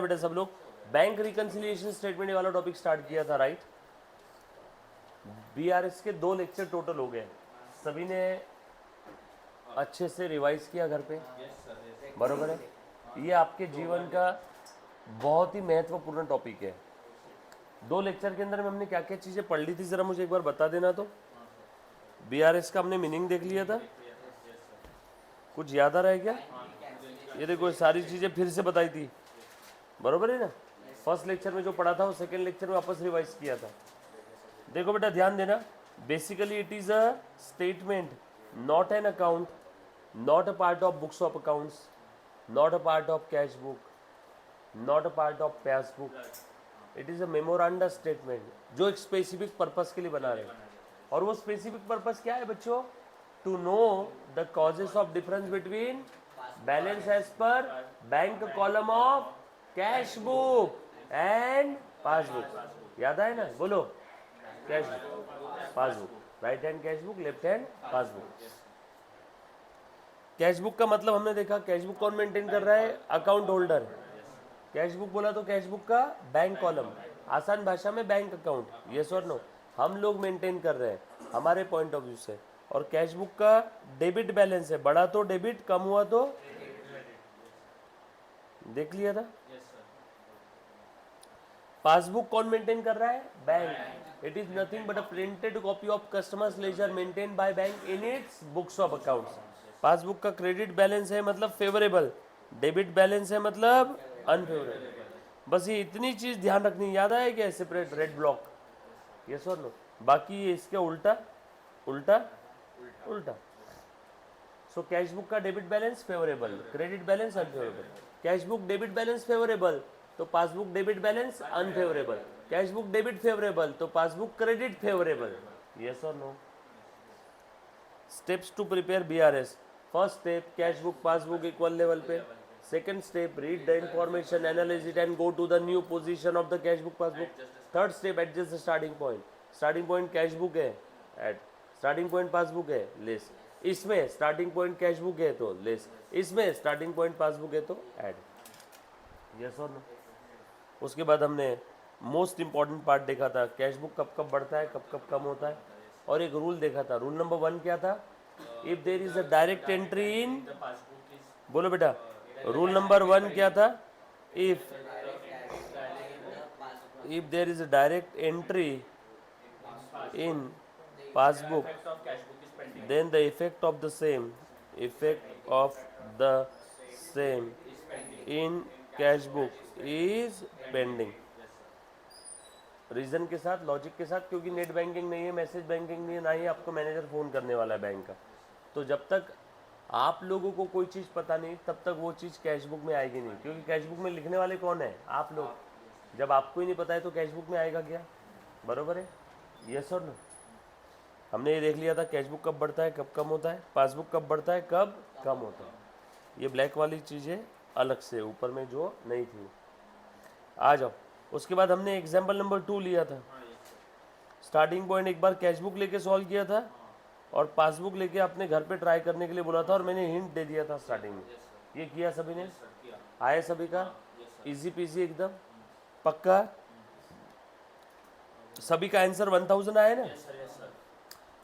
बेटा सब लोग बैंक रिकंसिलिएशन स्टेटमेंट वाला टॉपिक स्टार्ट किया था, राइट। बीआरएस के 2 लेक्चर टोटल हो गए, सभी ने अच्छे से रिवाइज किया घर पे, बरोबर है। ये आपके जीवन का बहुत ही महत्वपूर्ण टॉपिक है। 2 लेक्चर के अंदर में हमने क्या क्या चीज़ें पढ़ ली थी, ज़रा मुझे एक बार बता देना। तो बीआरएस का हमने मीनिंग देख लिया था, कुछ याद आ रहा है क्या? ये देखो सारी चीज़ें फिर से बताई थी, बरोबर है ना। फर्स्ट लेक्चर में जो पढ़ा था वो सेकेंड लेक्चर में वापस रिवाइज किया था। देखो बेटा ध्यान देना, basically it is a statement, not an account, not a part of books of accounts, not a part of cash book, not a part of pass book. It is a memoranda statement जो एक specific purpose के लिए बना रहे हैं। और वो specific purpose क्या है बच्चों? To know the causes of difference between balance as per bank column of cash book and passbook. याद आए ना? बोलो, cash book passbook, right hand cash book, left hand passbook. Cash book का मतलब हमने देखा, कैश बुक कौन maintain कर रहा है? Account holder. कैश बुक बोला तो कैश बुक का बैंक कॉलम, आसान भाषा में बैंक अकाउंट, यस और नो, हम लोग मेंटेन कर रहे हैं हमारे पॉइंट ऑफ व्यू से। और कैश बुक का डेबिट बैलेंस है, बढ़ा तो डेबिट, कम हुआ तो देख लिया था। पासबुक कौन मेंटेन कर रहा है? Bank. It is nothing but a printed copy of customer's ledger maintain by bank in its books of accounts. Passbook का क्रेडिट बैलेंस है मतलब फेवरेबल, डेबिट बैलेंस है मतलब अनफेवरेबल। बस ये इतनी चीज ध्यान रखनी, याद आया क्या? सेपरेट रेड ब्लॉक, यस और नो। बाकी ये इसके उल्टा उल्टा उल्टा। सो कैश बुक का debit balance favourable, credit balance unfavourable. Cash book debit balance favourable तो passbook debit balance unfavourable. Cash book debit favourable तो पासबुक क्रेडिट फेवरेबल, यस और no. Steps to prepare BRS. First step, cash book passbook equal level पे। Second step, read the information, analyse it and go to the new position of the cash book passbook. Third step, adjust the starting point. Starting point cash book है, add. Starting point passbook है, less. इसमें starting point cash book है तो less, इसमें starting point passbook है तो add, yes और no. उसके बाद हमने मोस्ट इंपॉर्टेंट पार्ट देखा था, कैश बुक कब कब बढ़ता है, कब कब कम होता है। और एक रूल देखा था, रूल नंबर 1 क्या था? If there is a direct entry इन, बोलो बेटा, रूल नंबर 1 क्या था? If if there is a direct entry in passbook, then the effect of the same in cash book is pending। Reason के साथ, logic के साथ, क्योंकि नेट बैंकिंग नहीं है, मैसेज बैंकिंग नहीं है, ना ही आपको मैनेजर फ़ोन करने वाला है बैंक का। तो जब तक आप लोगों को कोई चीज़ पता नहीं, तब तक वो चीज़ कैश बुक में आएगी नहीं, क्योंकि कैश बुक में लिखने वाले कौन है? आप लोग। जब आपको ही नहीं पता है तो कैश बुक में आएगा क्या? बरोबर है, यस और नो। हमने ये देख लिया था कैश बुक कब बढ़ता है, कब कम होता है, पासबुक कब बढ़ता है, कब कम होता है। ये ब्लैक वाली चीज़ें अलग से, ऊपर में जो नहीं थी। आ जाओ, उसके बाद हमने एग्जाम्पल नंबर 2 लिया था। स्टार्टिंग पॉइंट एक बार कैश बुक लेके सॉल्व किया था और पासबुक लेके अपने घर पे ट्राई करने के लिए बोला था, और मैंने हिंट दे दिया था स्टार्टिंग में। ये किया सभी ने? आया सभी का? इजी पीजी एकदम, पक्का? सभी का आंसर 1000 आया ना?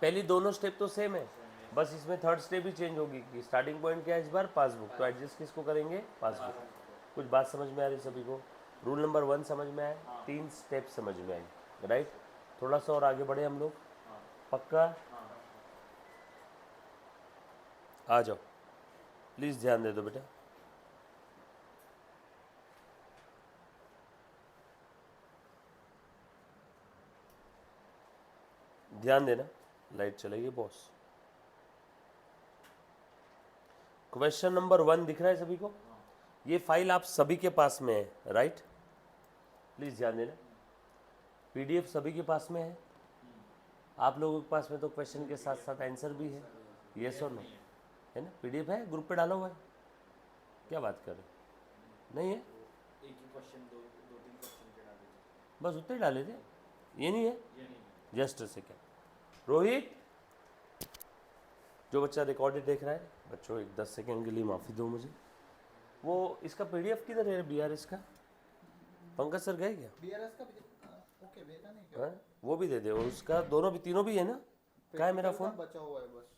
पहली दोनों स्टेप तो सेम है, बस इसमें थर्ड स्टेप ही चेंज होगी कि स्टार्टिंग पॉइंट क्या है इस बार? पासबुक। तो एडजस्ट किसको करेंगे? पासबुक। कुछ बात समझ में आ रही सभी को? रूल नंबर 1 समझ में आए, 3 स्टेप समझ में आई, राइट। थोड़ा सा और आगे बढ़े हम लोग, पक्का? आ जाओ, प्लीज़ ध्यान दे दो बेटा। ध्यान देना, लाइट चलेगी बॉस। क्वेश्चन नंबर 1 दिख रहा है सभी को? ये फाइल आप सभी के पास में है, राइट। प्लीज़ ध्यान देना, पीडीएफ सभी के पास में है। आप लोगों के पास में तो क्वेश्चन के साथ साथ आंसर भी है, यस और नो, है ना? पीडीएफ है, ग्रुप पे डाला हुआ है। क्या बात कर रहे हो? नहीं है? एक ही क्वेश्चन, दो दो तीन क्वेश्चन के डाले थे, बस उतने डाले थे, ये नहीं है? ये नहीं जस्ट सेकेंड। रोहित, जो बच्चा रिकॉर्डेड देख रहा है, बच्चों एक 10 सेकेंड के लिए माफ़ी दो मुझे। वो इसका पीडीएफ किधर है बीआरएस का? पंकज सर गए क्या? बीआरएस का ओके भेजा नहीं क्या? हाँ वो भी दे दे, और उसका दोनों भी तीनों भी है ना? क्या है मेरा Practical का फ़ोन? बचा हुआ है बस,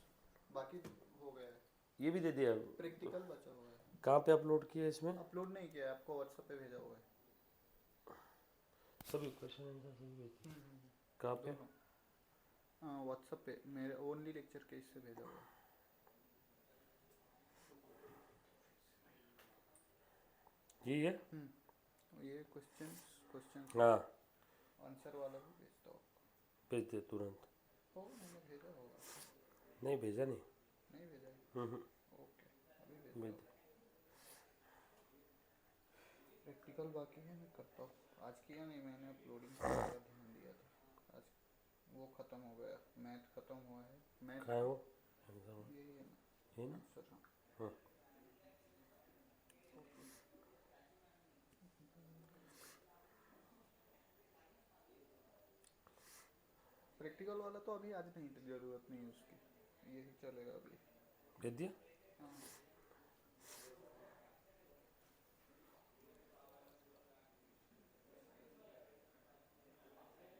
बाकी हो गया है। ये भी दे दिया। प्रैक्टिकल बचा हुआ है, कहाँ पे अपलोड किया इसमें? अपलोड नहीं किया है, आपको व्हाट्सएप पे भेजा हुआ है। सभी क्वेश्चन आंसर सही भेजे। कहाँ पे? दोनों, हाँ व्हाट्सएप पे मेरे ओनली लेक्चर के इससे भेजा हुआ है। ये ये क्वेश्चन हाँ आंसर वाला भी भेजता हूँ। भेज दे तुरंत। मैंने भेजा होगा, नहीं भेजा नहीं। नहीं भेजा है? ओके अभी भेजता भेज हूँ। दे। प्रैक्टिकल बाकी है, मैं करता हूँ। आज किया नहीं मैंने, अपलोडिंग पर ज़्यादा ध्यान दिया था। आज वो ख़त्म हो गया, मैथ ख़त्म हुआ है। मैथ कहाँ है वो? यही है ना ये ना? आंसर। हाँ हाँ प्रैक्टिकल वाला तो अभी आज नहीं, ज़रूरत नहीं उसकी, यही चलेगा अभी। भेज दिया। हाँ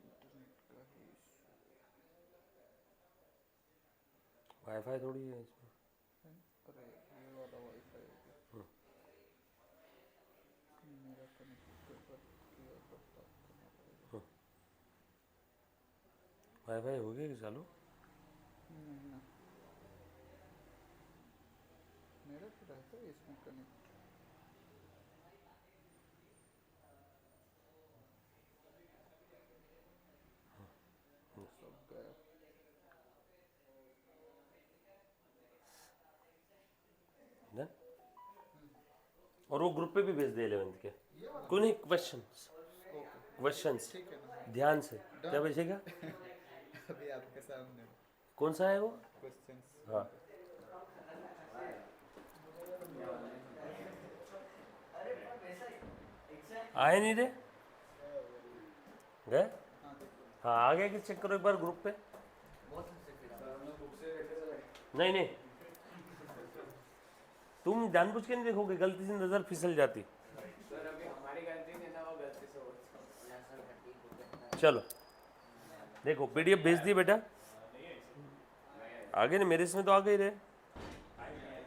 इंटरनेट का ही issue वाईफाई थोड़ी है इसमें। है। अरे ये वाला वाईफाई हो गया, मेरा कनेक्ट किया करता करना पड़ेगा। वाईफाई हो गया कि चालू? नहीं ना, मेरा तो रहता है इसमें कनेक्ट। सब गया। डन। और वो ग्रुप पे भी भेज दे 11th के। कोई नहीं, क्वेश्चंस ओके क्वेश्चंस ठीक है ना। ध्यान से। क्या भेजेगा? अभी आपके सामने कौन सा है वो? क्वेश्चंस। हाँ आए नहीं रे, गए? हाँ आ गया कि चेक करो एक बार ग्रुप पे। नहीं नहीं, तुम जानबूझ के नहीं देखोगे, गलती से नजर फिसल जाती। सर अभी हमारी गलती नहीं था, वो गलती से हो। चलो देखो, पीडीएफ भेज दी बेटा। आगे नहीं, मेरे इसमें तो आ गई रे।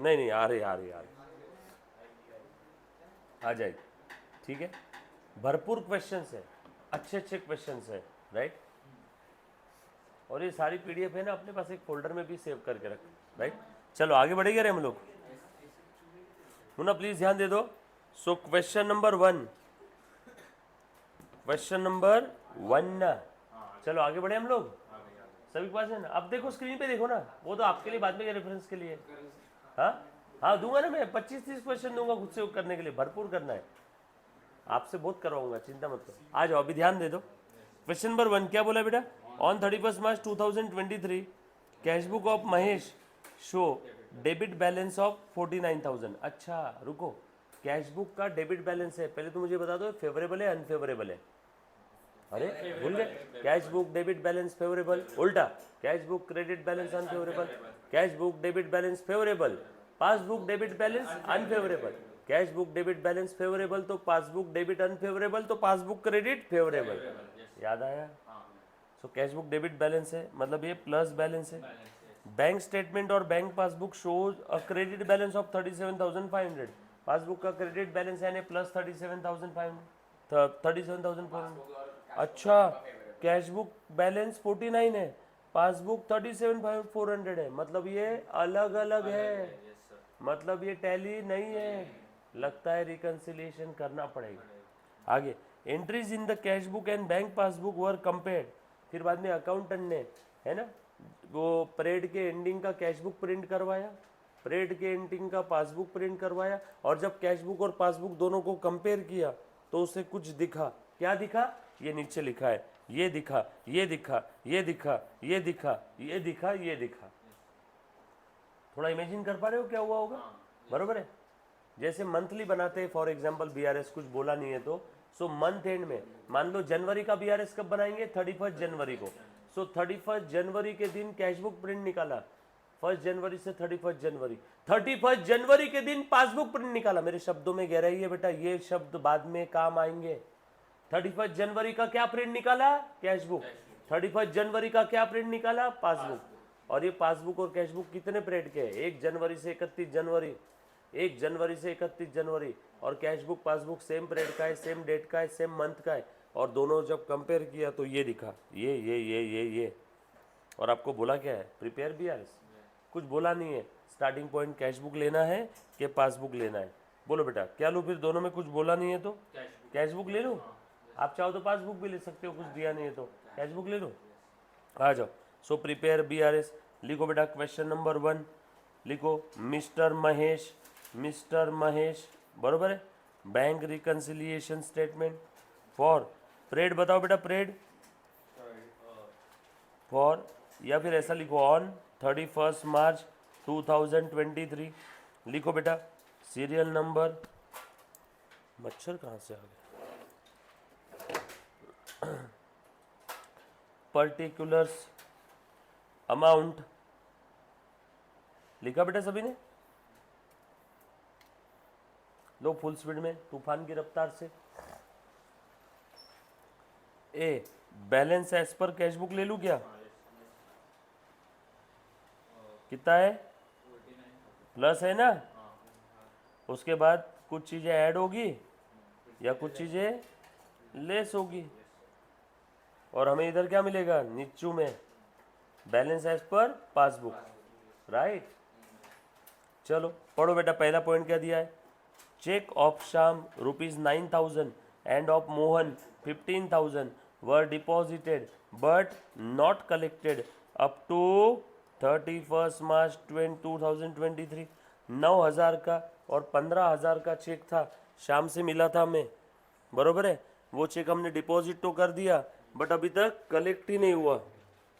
नहीं नहीं आ रही आ रही आ रही, आ जाएगी। ठीक है, भरपूर क्वेश्चंस है, अच्छे अच्छे क्वेश्चंस है, राइट। और ये सारी पीडीएफ है ना, अपने पास एक फोल्डर में भी सेव करके रख, राइट। चलो आगे बढ़ेंगे रे हम लोग। मुन्ना प्लीज ध्यान दे दो। So question number 1, question number 1। चलो आगे बढ़े हम लोग, सभी के पास है ना? अब देखो स्क्रीन पे देखो ना, वो तो आपके लिए बाद में रेफरेंस के लिए। हाँ हाँ दूंगा ना मैं, 25-30 क्वेश्चन दूंगा खुद से करने के लिए, भरपूर करना है। आपसे बहुत करवाऊंगा, चिंता मत करो। आ जाओ अभी ध्यान दे दो। क्वेश्चन नंबर 1 क्या बोला बेटा? On 31 March 2023 cash book of Mahesh show debit balance of 49,000। अच्छा रुको, कैश बुक का डेबिट बैलेंस है, पहले तो मुझे बता दो फेवरेबल है अनफेवरेबल है? अरे भूल गए, cash book debit balance favourable, उल्टा cash book credit balance unfavourable, cash book debit balance favourable, passbook debit balance unfavourable, cash book debit balance favourable तो पासबुक डेबिट अनफेवरेबल तो पासबुक क्रेडिट फेवरेबल। याद आया? So cash book debit balance है, मतलब ये plus balance है। Bank statement और bank passbook shows a credit balance of 37,500। Passbook का क्रेडिट बैलेंस है प्लस 37,500, 37,400। अच्छा, कैश बुक बैलेंस 49 है, पासबुक 37,400 है, मतलब ये अलग अलग है, मतलब ये टैली नहीं है। लगता है रिकंसिलिएशन करना पड़ेगा। आगे, entries in the cash book and bank passbook were compared. फिर बाद में अकाउंटेंट ने, है ना, वो परेड के एंडिंग का कैश बुक प्रिंट करवाया, परेड के एंडिंग का पासबुक प्रिंट करवाया, और जब कैश बुक और पासबुक दोनों को कंपेयर किया तो उसे कुछ दिखा। क्या दिखा? ये नीचे लिखा है, ये दिखा, ये दिखा, ये दिखा, ये दिखा, ये दिखा, ये दिखा। थोड़ा इमेजिन कर पा रहे हो क्या हुआ होगा? बरोबर है। जैसे मंथली बनाते हैं, फॉर एग्जांपल बीआरएस, कुछ बोला नहीं है तो, सो मंथ एंड में मान लो जनवरी का बीआरएस कब बनाएंगे? 31 जनवरी को। सो 31 जनवरी के दिन कैश बुक प्रिंट निकाला, 1 जनवरी से 31 जनवरी, 31 जनवरी के दिन पासबुक प्रिंट निकाला। मेरे शब्दों में गहराई है बेटा, ये शब्द बाद में काम आएंगे। 31 जनवरी का क्या प्रिंट निकाला? Cash book. 31 जनवरी का क्या प्रिंट निकाला? पासबुक। और ये पासबुक और कैश बुक कितने पीरियड के हैं? 1 जनवरी से 31 जनवरी, 1 जनवरी से 31 जनवरी। और cash book passbook same period का है, सेम डेट का है, सेम मंथ का है। और दोनों जब कंपेयर किया तो ये दिखा, ये। और आपको बोला क्या है? प्रिपेयर भी यार, कुछ बोला नहीं है। स्टार्टिंग पॉइंट कैश बुक लेना है कि पासबुक लेना है? बोलो बेटा, क्या लो? फिर दोनों में कुछ बोला नहीं है तो कैश बुक ले लो। आप चाहो तो पासबुक भी ले सकते हो, कुछ दिया नहीं है तो कैश बुक ले लो। आ जाओ। So prepare BRS। लिखो बेटा क्वेश्चन नंबर 1, लिखो मिस्टर महेश, बरोबर है। Bank reconciliation statement for parade, बताओ बेटा परेड फॉर, या फिर ऐसा लिखो ऑन 31 मार्च 2023। लिखो बेटा सीरियल नंबर, मच्छर कहाँ से आ गया, पर्टिकुलर्स, अमाउंट। लिखा बेटा सभी ने? लो फुल स्पीड में, तूफान की रफ्तार से। ए बैलेंस एज पर कैश बुक ले लूं क्या? कितना है? प्लस है ना? उसके बाद कुछ चीजें ऐड होगी या कुछ चीजें लेस होगी। और हमें इधर क्या मिलेगा? नीचू में balance as per passbook, right. चलो पढ़ो बेटा, पहला पॉइंट क्या दिया है? Check of Shyam ₹9,000 and of Mohan 15,000 were deposited but not collected up to 31 March 2023। 9,000 का और 15,000 का चेक था, शाम से मिला था हमें, बरोबर है। वो चेक हमने डिपॉजिट तो कर दिया बट अभी तक कलेक्ट ही नहीं हुआ।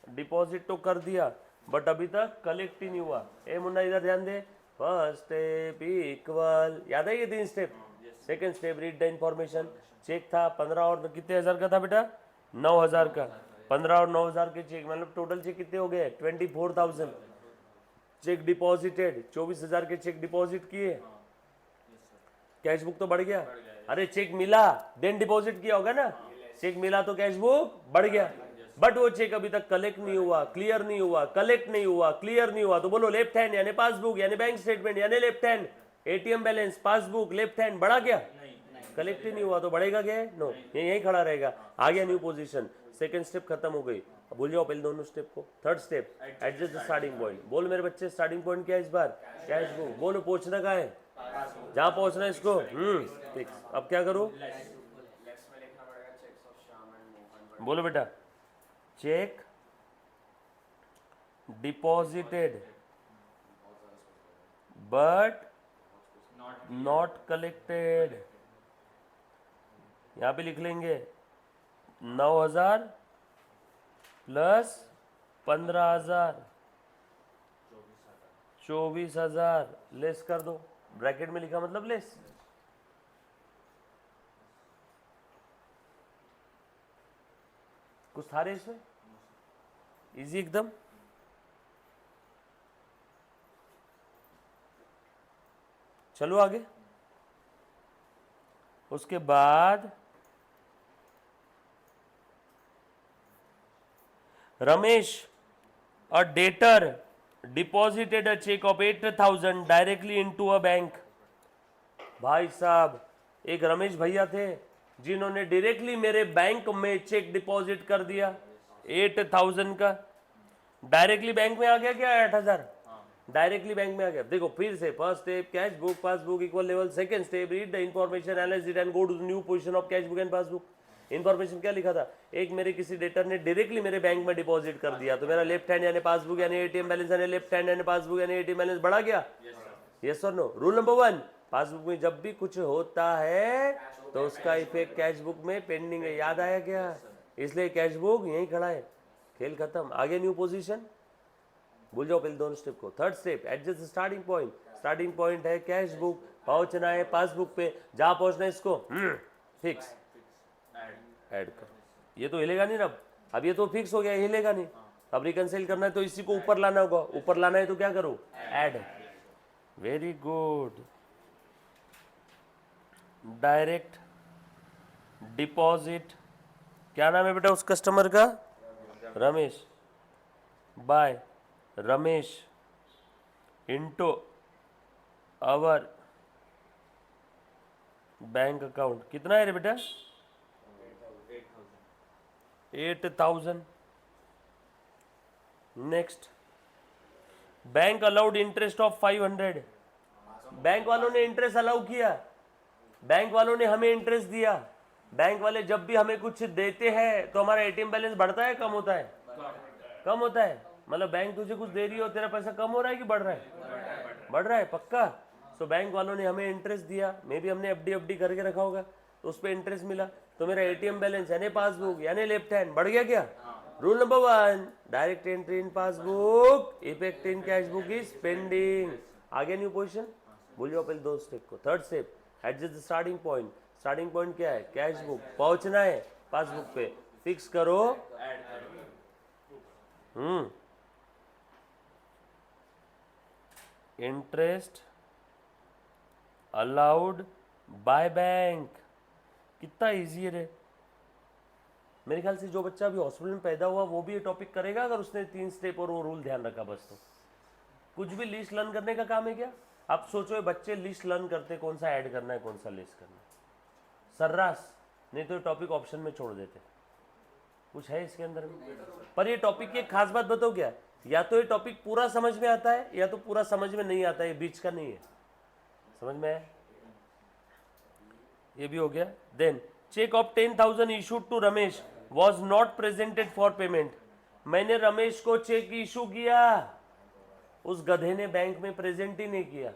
डिपॉजिट तो कर दिया बट अभी तक कलेक्ट ही नहीं हुआ। ए मुन्ना इधर ध्यान दे। फर्स्ट स्टेप इक्वल, याद है ये 3 step. Second step read the information. Cheque था 15 और कितने हज़ार का था बेटा? 9,000 का। 15 और 9,000 के चेक, मतलब टोटल चेक कितने हो गए? 24,000। चेक डिपॉजिटेड, 24,000 के चेक डिपॉजिट किए। कैश बुक तो बढ़ गया। अरे चेक मिला देन डिपॉजिट किया होगा ना, चेक मिला तो कैश बुक बढ़ गया। बट वो चेक अभी तक कलेक्ट नहीं हुआ, क्लियर नहीं हुआ, कलेक्ट नहीं हुआ, क्लियर नहीं हुआ। तो बोलो लेफ्ट हैंड यानी पासबुक यानी बैंक स्टेटमेंट यानी left hand ATM balance passbook left hand बढ़ा क्या? कलेक्ट ही नहीं हुआ तो बढ़ेगा क्या? नो, ये यही खड़ा रहेगा। आ गया न्यू पोजीशन। सेकंड स्टेप खत्म हो गई। अब भूल जाओ पहले दोनों स्टेप को। Third step adjust the starting point. बोल मेरे बच्चे स्टार्टिंग पॉइंट क्या है इस बार? Cash book. बोलो पहुंचना कहाँ है? जहाँ पहुंचना है इसको फिक्स। अब क्या करूँ? लेफ्ट में लिखना पड़ेगा cheques of Shyam and Mohan. बोलो बेटा cheque deposited but not collected. यहां पे लिख लेंगे 9,000 प्लस 15,000 24,000 लेस कर दो। ब्रैकेट में लिखा मतलब लेस। कुछ था रे इसमें? इजी एकदम। चलो आगे। उसके बाद Ramesh a debtor deposited a cheque of 8,000 directly into a bank. भाई साहब एक रमेश भैया थे जिन्होंने डायरेक्टली मेरे बैंक में चेक डिपॉजिट कर दिया 8,000 का। डायरेक्टली बैंक में आ गया क्या? 8,000 डायरेक्टली बैंक में आ गया। देखो फिर से first step cash book passbook equal level. Second step read the information analyse it and go to the new position of cash book and passbook. Information क्या लिखा था? एक मेरे किसी डेटर ने डायरेक्टली मेरे बैंक में डिपॉजिट कर दिया तो मेरा लेफ्ट हैंड यानी पासबुक यानी एटीएम बैलेंस यानी लेफ्ट हैंड यानी पासबुक यानी एटीएम बैलेंस बढ़ा गया। यस और नो? रूल नंबर 1, पासबुक में जब भी कुछ होता है तो उसका इफेक्ट कैश बुक में पेंडिंग है। याद आया क्या? इसलिए कैश बुक यहीं खड़ा है। खेल खत्म। आगे न्यू पोजीशन। भूल जाओ पहले दोनों स्टेप को। Third step adjust starting point. Starting point है कैश बुक, पहुंचना है पासबुक पे। जहां पहुंचना है इसको फिक्स ऐड कर। ये तो हिलेगा नहीं ना अब ये तो फिक्स हो गया, हिलेगा नहीं। अब रिकंसाइल करना है तो इसी को ऊपर लाना होगा। ऊपर लाना है तो क्या करो? Add. Very good. Direct deposit, क्या नाम है बेटा उस कस्टमर का? Ramesh, by Ramesh into our bank account. कितना है रे बेटा? 8,000। Next, bank allowed interest of 500। Bank वालों ने इंटरेस्ट अलाउ किया, बैंक वालों ने हमें इंटरेस्ट दिया। बैंक वाले जब भी हमें कुछ देते हैं तो हमारा एटीएम बैलेंस बढ़ता है कम होता है? कम होता है। मतलब बैंक तुझे कुछ दे रही हो, तेरा पैसा कम हो रहा है कि बढ़ रहा है? बढ़ रहा है पक्का। सो बैंक वालों ने हमें इंटरेस्ट दिया, मे भी हमने एफडी करके रखा होगा तो उस पर इंटरेस्ट मिला, तो मेरा एटीएम बैलेंस यानी पासबुक यानी लेफ्ट हैंड बढ़ गया क्या? Rule number 1, direct entry in passbook, effect in cash book is pending. आगे न्यू पोजीशन, भूलियो पहले दो स्टेप को। Third step, adjust the starting point. Starting point क्या है? Cash book. पहुंचना है पासबुक पे, फिक्स करो। Interest allowed by bank. कितना इजी है रे। मेरे ख्याल से जो बच्चा अभी हॉस्पिटल में पैदा हुआ वो भी ये टॉपिक करेगा अगर उसने 3 स्टेप और वो रूल ध्यान रखा बस। तो कुछ भी लिस्ट लर्न करने का काम है क्या? आप सोचो ये बच्चे लिस्ट लर्न करते कौन सा ऐड करना है कौन सा लिस्ट करना है, सर्रास। नहीं तो ये टॉपिक ऑप्शन में छोड़ देते। कुछ है इसके अंदर में। पर ये टॉपिक की एक खास बात बताओ क्या, या तो ये टॉपिक पूरा समझ में आता है या तो पूरा समझ में नहीं आता है, ये बीच का नहीं है। समझ में आया? ये भी हो गया। Then cheque of 10,000 issued to Ramesh was not presented for payment. मैंने रमेश को चेक इशू किया, उस गधे ने बैंक में प्रेजेंट ही नहीं किया।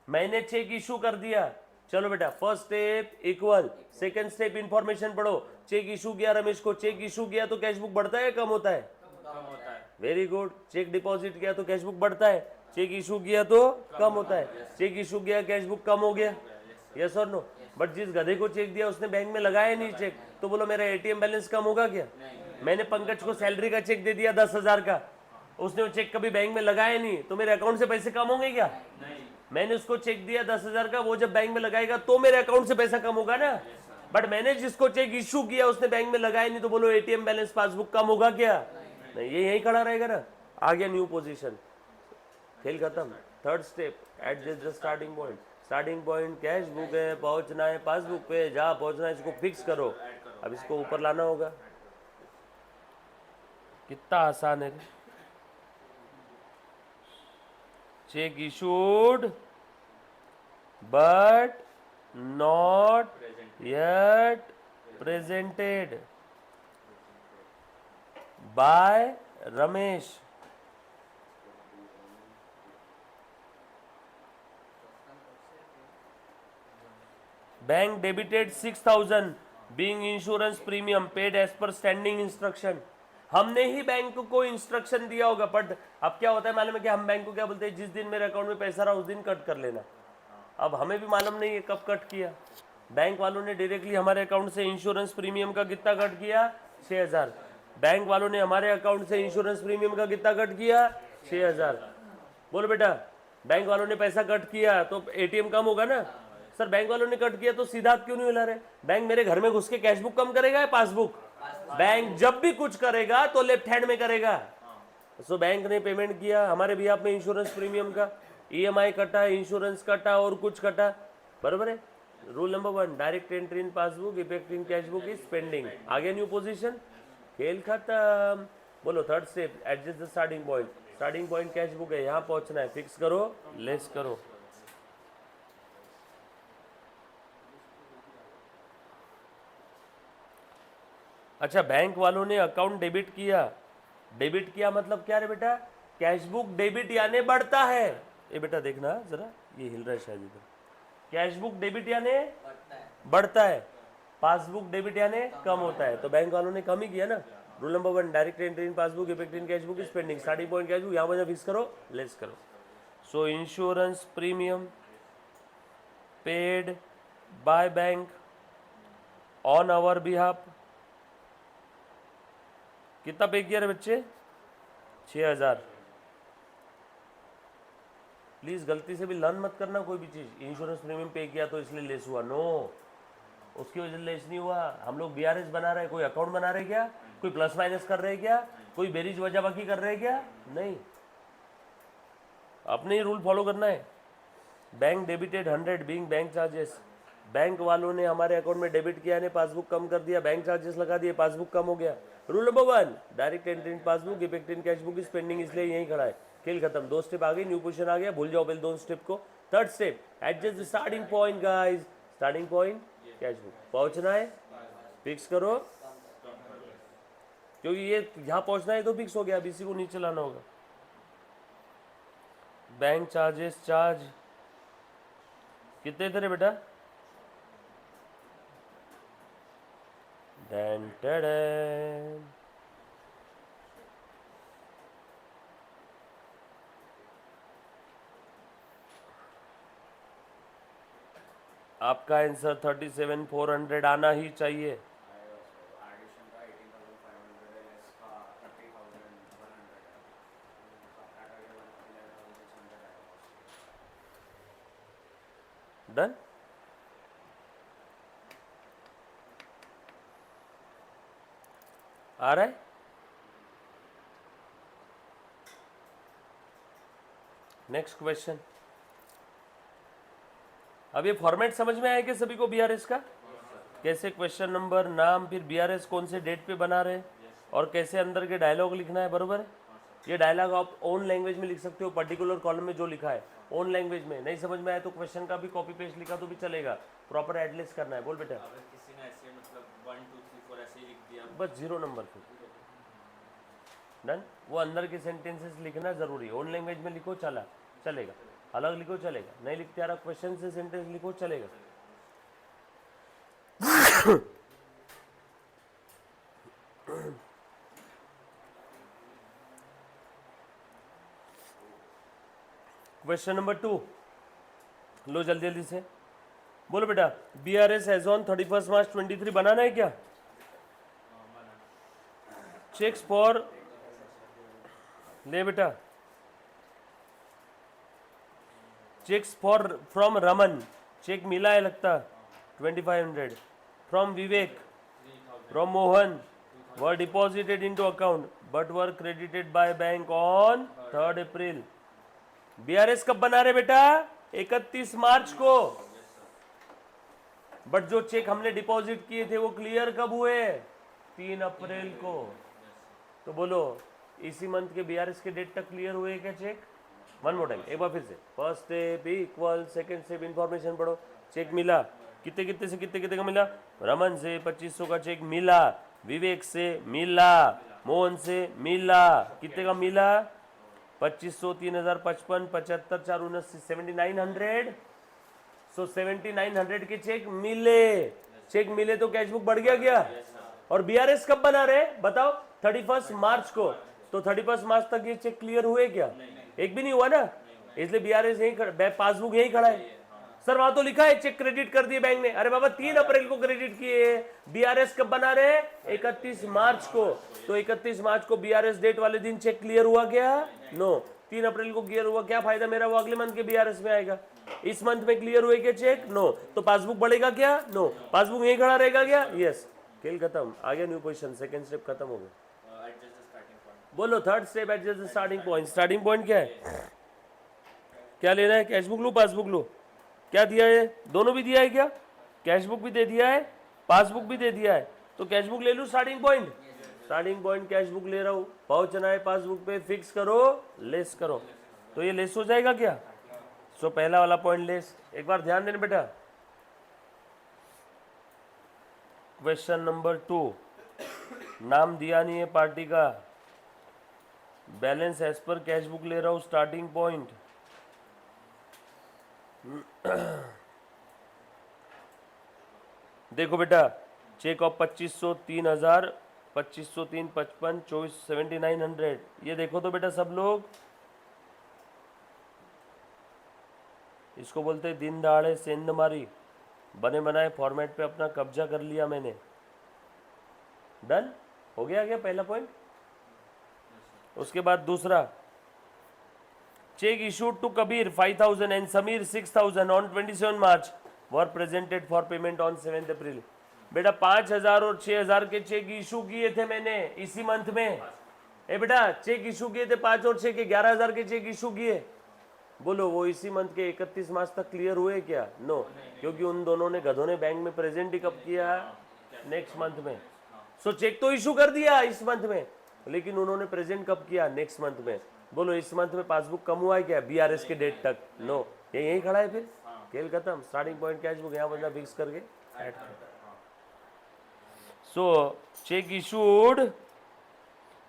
मैंने चेक इशू कर दिया। चलो बेटा, first step equal, second step information पढ़ो। चेक इशू किया रमेश को, चेक इशू किया तो कैश बुक बढ़ता है कम होता है? कम होता है। Very good. चेक डिपॉजिट किया तो कैश बुक बढ़ता है, चेक इशू किया तो कम होता है। चेक इशू किया कैश बुक कम हो गया, यस और नो? बट जिस गधे को चेक दिया उसने बैंक में लगाया नहीं चेक, तो बोलो मेरा एटीएम बैलेंस कम होगा क्या? मैंने पंकज को सैलरी का चेक दे दिया 10,000 का, उसने वो चेक कभी बैंक में लगाया नहीं, तो मेरे अकाउंट से पैसे कम होंगे क्या? मैंने उसको चेक दिया 10,000 का, वो जब बैंक में लगाएगा तो मेरे अकाउंट से पैसा कम होगा ना। बट मैंने जिसको चेक इशू किया उसने बैंक में लगाया नहीं, तो बोलो एटीएम बैलेंस पासबुक कम होगा क्या? नहीं, ये यही खड़ा रहेगा ना। आ गया न्यू पोजीशन, खेल खत्म। Third step, adjust the starting point. Starting point cash book है, पहुंचना है पासबुक पे, जहाँ पहुंचना है इसको फिक्स करो। अब इसको ऊपर लाना होगा। कितना आसान है। Cheque issued but not yet presented by Ramesh. Bank debited 6,000 being insurance premium paid as per standing instruction. हमने ही बैंक को इंस्ट्रक्शन दिया होगा, बट अब क्या होता है मालूम है कि हम बैंक को क्या बोलते हैं, जिस दिन मेरे अकाउंट में पैसा रहा उस दिन कट कर लेना। अब हमें भी मालूम नहीं है कब कट किया। बैंक वालों ने डायरेक्टली हमारे अकाउंट से इंश्योरेंस प्रीमियम का कितना कट किया? 6,000। बैंक वालों ने हमारे अकाउंट से इंश्योरेंस प्रीमियम का कितना कट किया? 6,000। बोलो बेटा, बैंक वालों ने पैसा कट किया तो एटीएम कम होगा ना। सर बैंक वालों ने कट किया तो सीधा हाथ क्यों नहीं हिला रहे? बैंक मेरे घर में घुस के कैश बुक कम करेगा या पासबुक? बैंक जब भी कुछ करेगा तो लेफ्ट हैंड में करेगा। सो बैंक ने पेमेंट किया हमारे भी आप में इंश्योरेंस प्रीमियम का, ईएमआई कटा, इंश्योरेंस कटा और कुछ कटा, बराबर है। Rule number 1, direct entry in passbook, effect in cash book is pending. आगे न्यू पोजीशन, खेल खत्म। बोलो third step, adjust the starting point. Starting point cash book है, यहाँ पहुंचना है, फिक्स करो, लेस करो। अच्छा, बैंक वालों ने अकाउंट डेबिट किया। डेबिट किया मतलब क्या रे बेटा? कैश बुक डेबिट यानी बढ़ता है। ये बेटा देखना जरा, ये हिल रहा है शायद इधर। कैश बुक डेबिट यानी बढ़ता है, पासबुक डेबिट यानी कम होता है। तो बैंक वालों ने कम ही किया ना। Rule number 1, direct entry in passbook, effect in cash book is pending. Starting point cash book, यहाँ वजह फिक्स करो, लेस करो। So insurance premium paid by bank on our behalf. कितना पे किया रे बच्चे? 6,000। प्लीज गलती से भी लर्न मत करना कोई भी चीज। इंश्योरेंस प्रीमियम पे किया तो इसलिए लेस हुआ, नो। उसकी वजह से लेस नहीं हुआ। हम लोग बीआरएस बना रहे हैं, कोई अकाउंट बना रहे क्या, कोई प्लस माइनस कर रहे क्या, कोई बेरीज वजाबाकी कर रहे क्या, नहीं। अपने ही रूल फॉलो करना है। Bank debited 100 being bank charges, bank वालों ने हमारे अकाउंट में डेबिट किया ने पासबुक कम कर दिया, बैंक चार्जेस लगा दिए, पासबुक कम हो गया। Rule number 1, direct entry in passbook, effect in cash book is pending, इसलिए यहीं खड़ा है। खेल खत्म, 2 स्टेप आ गई, न्यू पोजीशन आ गया, भूल जाओ पहले 2 स्टेप को। Third step, adjust the starting point guys, starting point cash book पहुंचना है, फिक्स करो, क्योंकि ये यहाँ पहुंचना है तो फिक्स हो गया, अब इसी को नीचे लाना होगा। बैंक चार्जेस चार्ज कितने थे रे बेटा? डन टडन। आपका आंसर 37,400 आना ही चाहिए। एडिशन का 18,500 है, लेस का 30,100 है, सब्ट्रैक्ट अगर 11,600 आएगा। डन। आ रहा है? Next question. अब ये फॉर्मेट समझ में आया कि सभी को बीआरएस का? कैसे क्वेश्चन नंबर, नाम, फिर बीआरएस कौन से डेट पे बना रहे हैं और कैसे अंदर के डायलॉग लिखना है, बरोबर है? ये डायलॉग आप ओन लैंग्वेज में लिख सकते हो, पर्टिकुलर कॉलम में जो लिखा है ओन लैंग्वेज में। नहीं समझ में आया तो क्वेश्चन का भी कॉपी पेस्ट लिखा तो भी चलेगा, प्रॉपर एडलिस्ट करना है। बोल बेटा। अगर किसी ने ऐसे मतलब 1 2 3 4 ऐसे ही लिख दिया, बस 0 नंबर पे डन। वो अंदर के सेंटेंसेस लिखना जरूरी, ओन लैंग्वेज में लिखो चलेगा, अलग लिखो चलेगा, नहीं लिखते आ रहा क्वेश्चन से सेंटेंस लिखो चलेगा। क्वेश्चन नंबर 2 लो जल्दी जल्दी से बोलो बेटा। बीआरएस एज ऑन 31 मार्च 23 बनाना है क्या? चेक्स फॉर, ले बेटा, cheques for from Raman, cheque मिला है लगता 2500, from Vivek, from Mohan were deposited into account but were credited by bank on 3 April. BRS कब बना रहे बेटा? 31 मार्च को। बट जो चेक हमने डिपॉजिट किए थे वो क्लियर कब हुए? 3 अप्रैल को। तो बोलो इसी मंथ के बीआरएस के डेट तक क्लियर हुए क्या चेक? वन मोर टाइम, एक बार फिर से। First step equal, second step information पढ़ो। चेक मिला, कितने कितने से कितने कितने का मिला? रमन से 2500 का चेक मिला, विवेक से मिला, मोहन से मिला, कितने का मिला? 2500, 3055, 75, 4, 79, 7900। सो 7900 के चेक मिले। चेक मिले तो कैशबुक बढ़ गया क्या? और बीआरएस कब बना रहे बताओ? 31 मार्च को। तो 31 मार्च तक ये चेक क्लियर हुए क्या? एक भी नहीं हुआ ना, इसलिए बीआरएस यही, पासबुक यही खड़ा है। सर वहां तो लिखा है चेक क्रेडिट कर दिए बैंक ने। अरे बाबा 3 अप्रैल को क्रेडिट किए, बीआरएस कब बना रहे? 31 मार्च को। तो 31 मार्च को बीआरएस डेट वाले दिन चेक क्लियर हुआ क्या? नो। 3 अप्रैल को क्लियर हुआ, क्या फायदा मेरा? वो अगले मंथ के बीआरएस में आएगा। इस मंथ में क्लियर हुए क्या चेक? नो। तो पासबुक बढ़ेगा क्या? नो। पासबुक यही खड़ा रहेगा क्या? यस। खेल खत्म, आ गया न्यू पोजीशन, सेकंड स्टेप खत्म हो गया। Adjust the starting point. बोलो third step adjust the starting point. Starting point क्या है? क्या लेना है? कैशबुक लो, पासबुक लो? क्या दिया है? दोनों भी दिया है क्या? कैशबुक भी दे दिया है, पासबुक भी दे दिया है। तो कैशबुक ले लूं starting point? Starting point cashbook ले रहा हूं, पहुंचना है पासबुक पे, फिक्स करो, लेस करो। तो ये लेस हो जाएगा क्या? सो पहला वाला पॉइंट लेस। एक बार ध्यान देना बेटा। क्वेश्चन नंबर 2, नाम दिया नहीं है पार्टी का, बैलेंस एज पर कैशबुक ले रहा हूं, स्टार्टिंग पॉइंट। देखो बेटा, चेक ऑफ 2500, 3000, 2500, 3, 55, 24, 7900। ये देखो तो बेटा सब लोग, इसको बोलते हैं दिन दहाड़े सेंध मारी, बने बनाए फॉर्मेट पे अपना कब्जा कर लिया मैंने। डन हो गया क्या पहला पॉइंट? उसके बाद दूसरा, cheque issued to Kabir 5000 and Sameer 6000 on 27 March. Were presented for payment on 7 April. बेटा 5,000 और 6,000 के चेक इशू किए थे मैंने इसी मंथ में। ए बेटा चेक इशू किए थे 5 और 6 के 11,000 के चेक इशू किए। बोलो वो इसी मंथ के 31 मार्च तक क्लियर हुए क्या? नो, क्योंकि उन दोनों ने गधों ने बैंक में प्रेजेंट ही कब किया? नेक्स्ट मंथ में। सो चेक तो इशू कर दिया इस मंथ में, लेकिन उन्होंने प्रेजेंट कब किया? नेक्स्ट मंथ में। बोलो इस मंथ में पासबुक कम हुआ है क्या बीआरएस के डेट तक? नो, ये यही खड़ा है। फिर खेल खत्म। स्टार्टिंग पॉइंट कैश बुक यहाँ बंदा फिक्स करके ऐड कर। So check issued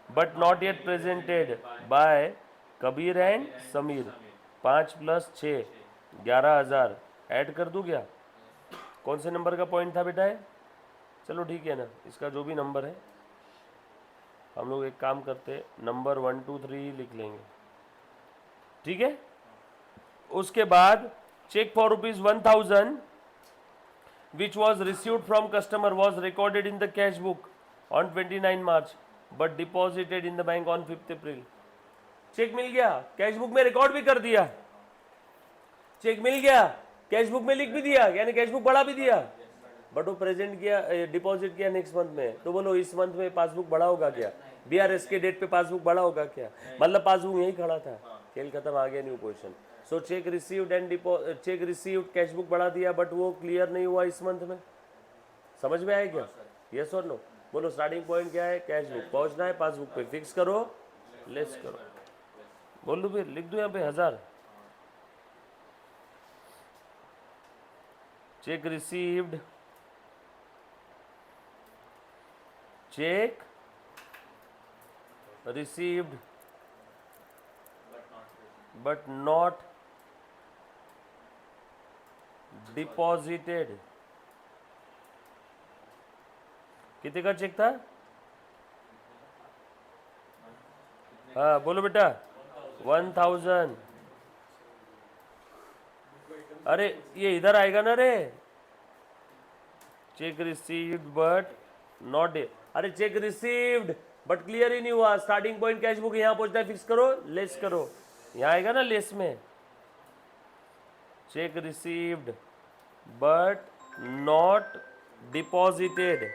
but not yet presented by Kabir and Sameer, 5 + 6 11,000 add कर दूं क्या? कौन से नंबर का पॉइंट था बेटा? चलो ठीक है ना, इसका जो भी नंबर है हम लोग एक काम करते, नंबर 1 2 3 लिख लेंगे, ठीक है। उसके बाद check for ₹1,000 which was received from customer was recorded in the cash book on 29 March but deposited in the bank on 5th April। Cheque मिल गया, कैश बुक में रिकॉर्ड भी कर दिया, चेक मिल गया, कैश बुक में लिख भी दिया, यानी कैश बुक बढ़ा भी दिया, बट वो प्रेजेंट किया, डिपॉजिट किया नेक्स्ट मंथ में। तो बोलो इस मंथ में पासबुक बढ़ा होगा क्या? बीआरएस के डेट पे पासबुक बढ़ा होगा क्या? मतलब पासबुक यही खड़ा था। खेल खत्म, आ गया new question. So check received and check received cash book बढ़ा दिया, बट वो क्लियर नहीं हुआ इस मंथ में। समझ में आया क्या? यस और नो? बोलो स्टार्टिंग पॉइंट क्या है? Cash book. पहुंचना है पासबुक पे, फिक्स करो, लेस करो। बोल दो, फिर लिख दो यहाँ पे 1000। Check received, check received but not deposited। कितने का चेक था? हाँ बोलो बेटा, 1,000। अरे ये इधर आएगा ना रे, चेक रिसीव्ड बट नॉट, अरे चेक रिसीव्ड बट क्लियर ही नहीं हुआ। स्टार्टिंग पॉइंट कैश बुक यहाँ पहुंचता है, फिक्स करो, लेस करो, यहाँ आएगा ना लेस में। Check received but not deposited,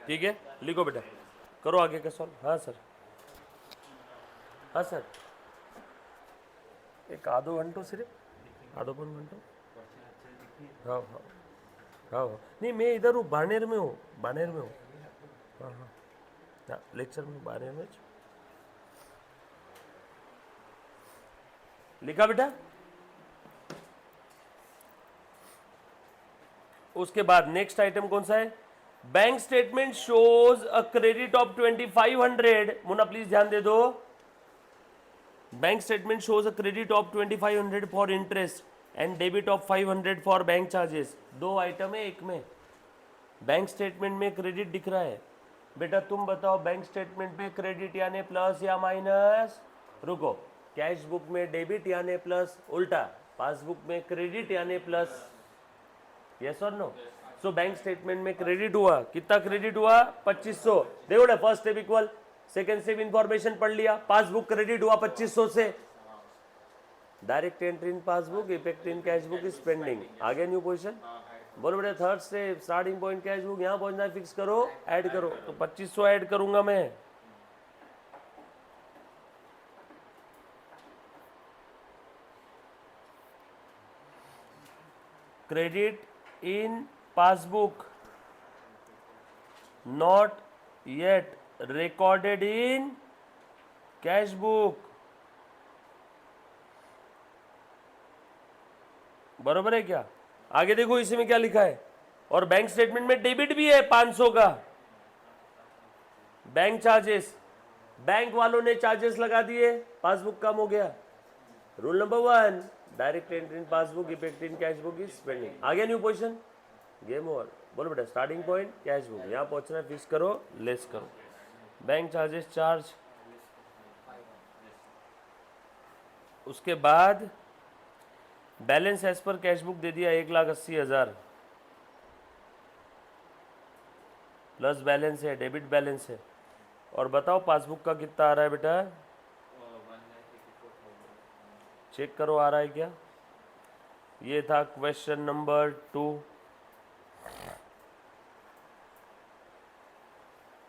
ठीक है। लिखो बेटा, करो आगे का सॉल्व। हाँ सर, हाँ सर, एक आधो घंटो सिर्फ, आधो पौन घंटो। हाँ हाँ हाँ हाँ, नहीं मैं इधर हूँ, बानेर में हूँ, बानेर में हूँ। हाँ हाँ हाँ, लेक्चर में बानेर में। लिखा बेटा? उसके बाद नेक्स्ट आइटम कौन सा है? Bank statement shows a credit of 2500। Munna please ध्यान दे दो। Bank statement shows a credit of 2500 for interest and debit of 500 for bank charges. दो आइटम है एक में। बैंक स्टेटमेंट में क्रेडिट दिख रहा है। बेटा तुम बताओ, बैंक स्टेटमेंट में क्रेडिट यानी प्लस या माइनस? रुको, कैश बुक में डेबिट यानी प्लस, उल्टा पासबुक में क्रेडिट यानी प्लस। यस और नो? सो बैंक स्टेटमेंट में क्रेडिट हुआ, कितना क्रेडिट हुआ? 2500। देखो ना, first step equal, second step information पढ़ लिया, पासबुक क्रेडिट हुआ 2500 से। Direct entry in passbook, effect in cash book is pending. आगे न्यू क्वेश्चन। बोलो बेटा third step, starting point cash book, यहाँ पहुंचना है, फिक्स करो, ऐड करो। तो 2500 ऐड करूंगा मैं। Credit in passbook not yet recorded in cash book. बरोबर है क्या? आगे देखो इसी में क्या लिखा है। और बैंक स्टेटमेंट में डेबिट भी है 500 का, बैंक चार्जेस। बैंक वालों ने चार्जेस लगा दिए, पासबुक कम हो गया। Rule number 1, direct entry in passbook, effect in cash book is pending. आगे न्यू पोजीशन, गेम ओवर। बोलो बेटा स्टार्टिंग पॉइंट कैश बुक, यहाँ पहुंचना है, फिक्स करो, लेस करो। Bank charges charge. उसके बाद बैलेंस एज पर कैश बुक दे दिया 1,80,000 प्लस बैलेंस है, डेबिट बैलेंस है। और बताओ पासबुक का कितना आ रहा है बेटा, 1,84,000. चेक करो आ रहा है क्या। ये था क्वेश्चन नंबर 2।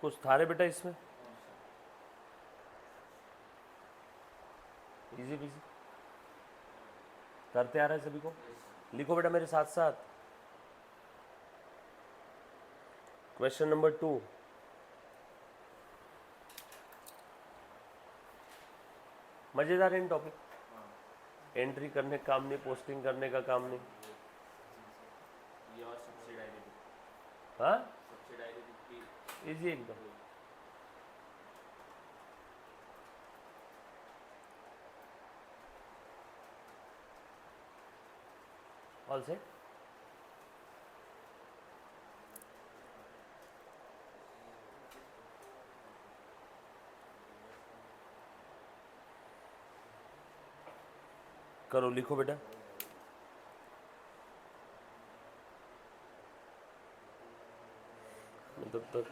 कुछ था रे बेटा इसमें, इजी बिजी करते आ रहा है सभी को। लिखो बेटा मेरे साथ साथ, क्वेश्चन नंबर 2। मजेदार है इन टॉपिक, एंट्री करने का काम नहीं, पोस्टिंग करने का काम नहीं। ये और सब्सिडाइरी हाँ सब्सिडाइरी इजी एकदम। All set. करो लिखो बेटा। तब तक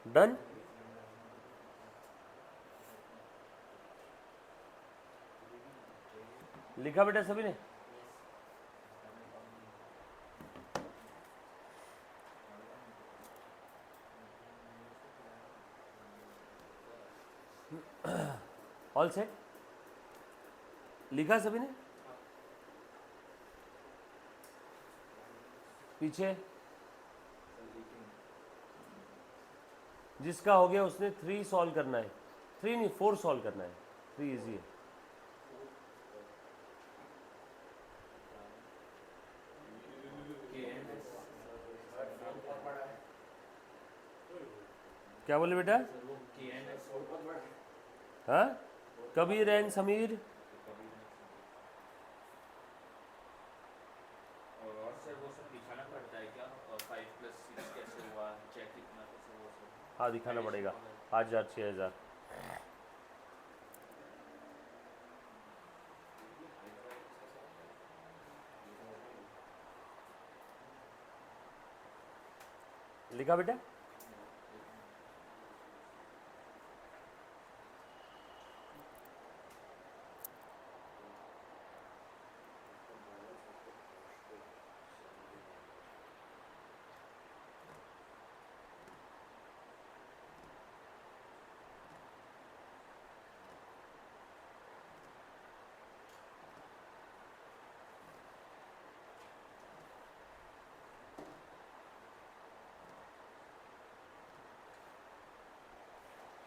डन। लिखा बेटा सभी ने। ऑल सेट, लिखा सभी ने। पीछे जिसका हो गया उसने 3 सॉल्व करना है, 3 नहीं 4 सॉल्व करना है, 3 इजी है। क्या बोले बेटा? हाँ कबीर एंड समीर। और सर वो सब दिखाना पड़ता है क्या, 5+6 कैसे हुआ, चेक कितना कैसे वो सब? हाँ दिखाना पड़ेगा, 5,000 6,000। लिखा बेटा।